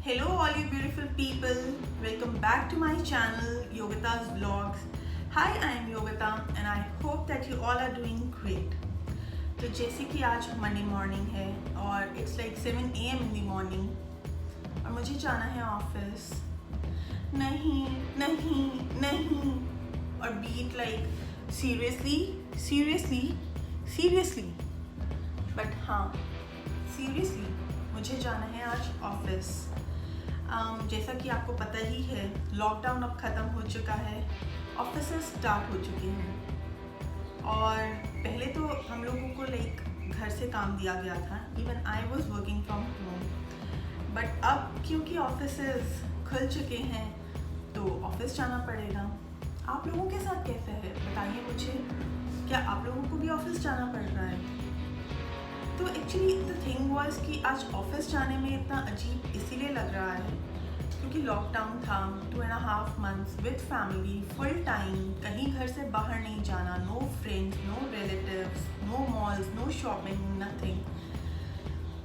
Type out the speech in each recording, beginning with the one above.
Hello all you beautiful people, welcome back to my channel Yogita's Vlogs. Hi, I am Yogita and I hope that you all are doing great. तो जैसे कि आज Monday morning है और it's like 7 AM in the morning और मुझे जाना है ऑफिस। नहीं नहीं नहीं और बीट लाइक सीरियसली बट हाँ सीरियसली मुझे जाना है आज ऑफिस। जैसा कि आपको पता ही है लॉकडाउन अब ख़त्म हो चुका है, ऑफिसेस स्टार्ट हो चुके हैं और पहले तो हम लोगों को लाइक घर से काम दिया गया था। Even I was working from home, but अब क्योंकि ऑफिसेस खुल चुके हैं तो ऑफिस जाना पड़ेगा। आप लोगों के साथ कैसा है बताइए मुझे, क्या आप लोगों को भी ऑफिस जाना पड़ रहा है? तो एक्चुअली द थिंग वाज कि आज ऑफिस जाने में इतना अजीब इसीलिए लग रहा है क्योंकि लॉकडाउन था 2.5 months with family full time, कहीं घर से बाहर नहीं जाना, no friends, no relatives, no malls, no shopping, nothing.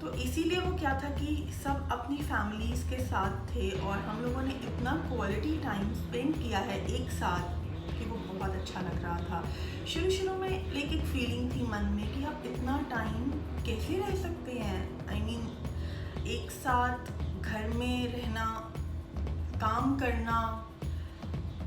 तो इसीलिए वो क्या था कि सब अपनी फैमिलीज़ के साथ थे और हम लोगों ने इतना क्वालिटी टाइम स्पेंड किया है एक साथ कि वो बहुत अच्छा लग रहा था। शुरू में लाइक एक फीलिंग थी मन में कि आप इतना टाइम कैसे रह सकते हैं, आई मीन एक साथ घर में रहना, काम करना,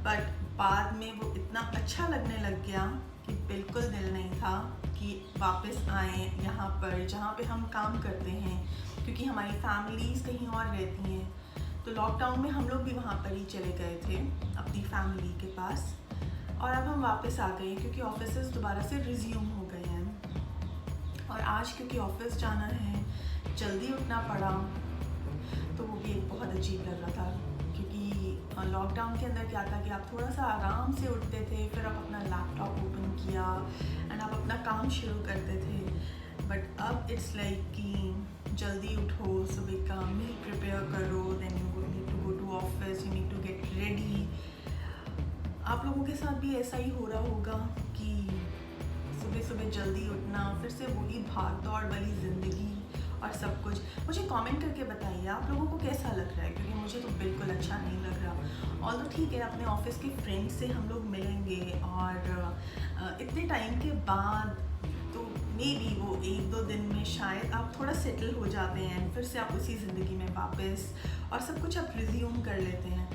बट बाद में वो इतना अच्छा लगने लग गया कि बिल्कुल दिल नहीं था कि वापस आएँ यहाँ पर जहाँ पे हम काम करते हैं क्योंकि हमारी फैमिलीज़ कहीं और रहती हैं। तो लॉकडाउन में हम लोग भी वहाँ पर ही चले गए थे अपनी फैमिली के पास और अब हम वापस आ गए क्योंकि ऑफिसेस दोबारा से रिज्यूम हो गए हैं। और आज क्योंकि ऑफिस जाना है, जल्दी उठना पड़ा, तो वो भी एक बहुत अजीब लग रहा था क्योंकि लॉकडाउन के अंदर क्या था कि आप थोड़ा सा आराम से उठते थे, फिर आप अपना लैपटॉप ओपन किया एंड आप अपना काम शुरू करते थे। बट अब इट्स लाइक कि जल्दी उठो, सुबह का मील प्रिपेयर करो, then you need to go to office, you need to get ready. आप लोगों के साथ भी ऐसा ही हो रहा होगा कि सुबह जल्दी उठना, फिर से वही भाग दौड़ वाली ज़िंदगी और सब कुछ। मुझे कमेंट करके बताइए आप लोगों को कैसा लग रहा है क्योंकि मुझे तो बिल्कुल अच्छा नहीं लग रहा। ऑल तो ठीक है, अपने ऑफिस के फ्रेंड्स से हम लोग मिलेंगे और इतने टाइम के बाद तो मे बी वो 1-2 दिन में शायद आप थोड़ा सेटल हो जाते हैं, फिर से आप उसी ज़िंदगी में वापस और सब कुछ आप रिज्यूम कर लेते हैं।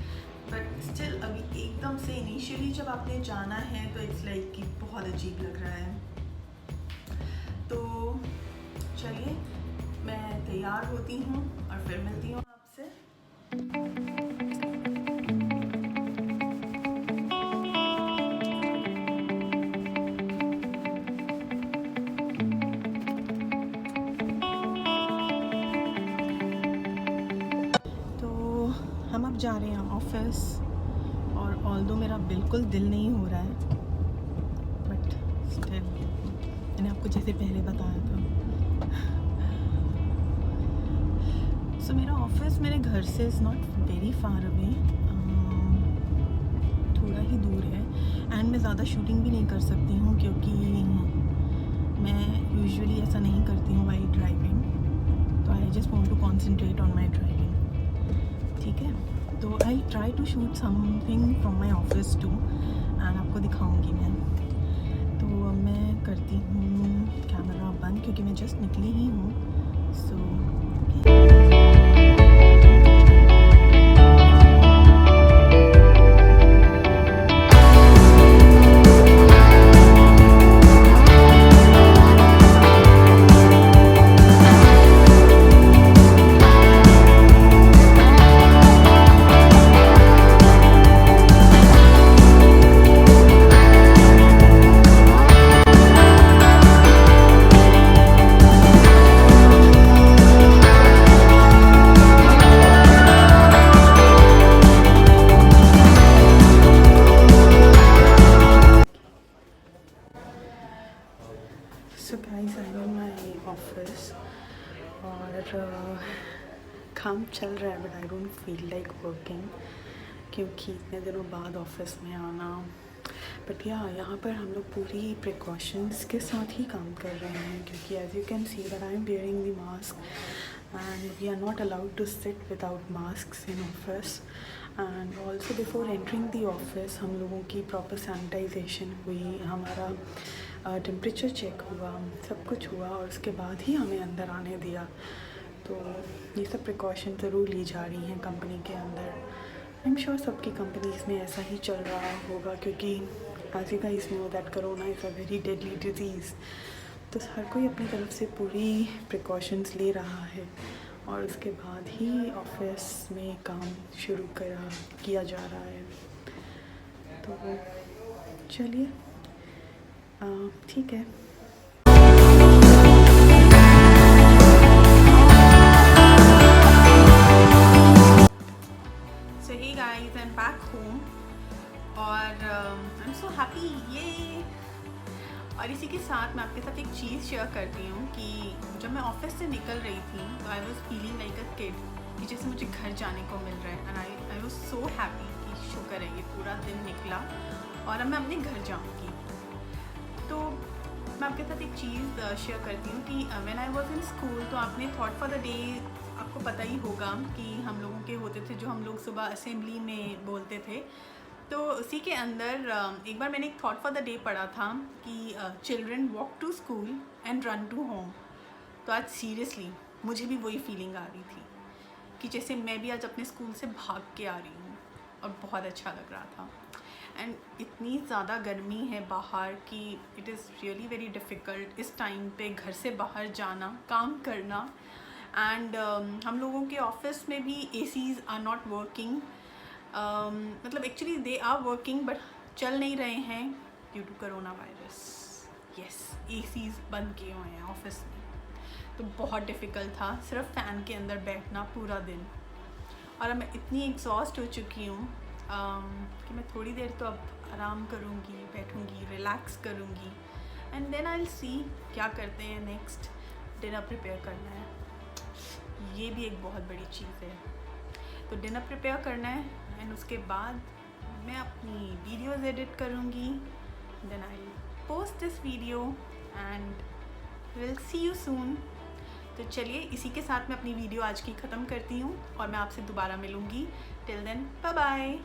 बट स्टिल अभी एकदम से इनिशियली जब आपने जाना है तो इट्स लाइक कि बहुत अजीब लग रहा है। तो चलिए मैं तैयार होती हूँ और फिर मिलती हूँ आपसे। तो हम अब जा रहे हैं ऑफिस और ऑल्दो मेरा बिल्कुल दिल नहीं हो रहा है, बट स्टिल मैंने आपको जैसे पहले बताया था। सो मेरा ऑफिस मेरे घर से is not very far away, थोड़ा ही दूर है एंड मैं ज़्यादा शूटिंग भी नहीं कर सकती हूँ क्योंकि मैं यूजुअली ऐसा नहीं करती हूँ वाइल ड्राइविंग, तो I just want to concentrate on my driving. ठीक है, तो I try to shoot something from my office too and आपको दिखाऊंगी मैं। तो मैं करती हूँ कैमरा बंद क्योंकि मैं जस्ट निकली ही हूँ। So guys I in my office और काम चल रहा है but I don't feel like working क्योंकि इतने दिनों बाद ऑफिस में आना। बट यहाँ पर हम लोग पूरी प्रिकॉशंस के साथ ही काम कर रहे हैं क्योंकि as you can see that I am wearing the mask and we are not allowed to sit without masks in office. And also before entering the office हम लोगों की proper sanitization हुई, हमारा टेम्परेचर चेक हुआ, सब कुछ हुआ और उसके बाद ही हमें अंदर आने दिया। तो ये सब प्रिकॉशन ज़रूर ली जा रही हैं कंपनी के अंदर। आई एम श्योर सबकी कंपनीज़ में ऐसा ही चल रहा होगा, क्योंकि as you guys know that corona is a very deadly disease. तो हर कोई अपनी तरफ से पूरी प्रिकॉशंस ले रहा है और उसके बाद ही ऑफिस में काम शुरू किया जा रहा है। तो चलिए ठीक है। So hey guys, I'm back home और I'm so happy ये। और इसी के साथ मैं आपके साथ एक चीज़ शेयर करती हूँ कि जब मैं ऑफिस से निकल रही थी तो I was feeling like a kid कि जैसे मुझे घर जाने को मिल रहा है। And I was so happy कि शुक्र है ये पूरा दिन निकला और अब मैं अपने घर जाऊँगी। तो मैं आपके साथ एक चीज़ शेयर करती हूँ कि when I was in school तो आपने थॉट फॉर द डे आपको पता ही होगा कि हम लोगों के होते थे जो हम लोग सुबह असेंबली में बोलते थे। तो उसी के अंदर एक बार मैंने एक थॉट फॉर द डे पढ़ा था कि children walk to school and run to home. तो आज सीरियसली मुझे भी वही फीलिंग आ रही थी कि जैसे मैं भी आज अपने स्कूल से भाग के आ रही हूँ और बहुत अच्छा लग रहा था। एंड इतनी ज़्यादा गर्मी है बाहर कि it is really very difficult इस टाइम पे घर से बाहर जाना, काम करना। एंड हम लोगों के ऑफिस में भी एसीज़ आर नॉट वर्किंग। मतलब actually they are working but चल नहीं रहे हैं due to corona virus. Yes, ACs बंद किए हुए हैं ऑफिस में। तो बहुत डिफ़िकल्ट था सिर्फ फ़ैन के अंदर बैठना पूरा दिन। और अब मैं इतनी एग्जॉस्ट हो चुकी हूँ कि मैं थोड़ी देर तो अब आराम करूँगी, बैठूँगी, रिलैक्स करूँगी and then I will see क्या करते हैं नेक्स्ट। डिनर प्रिपेयर करना है, ये भी एक बहुत बड़ी चीज़ है। तो डिनर प्रिपेयर करना है एंड उसके बाद मैं अपनी वीडियोज़ एडिट करूँगी। Then I will post this video and will see you soon. तो चलिए इसी के साथ मैं अपनी वीडियो आज की ख़त्म करती हूँ और मैं आपसे दोबारा मिलूँगी। Till then bye bye.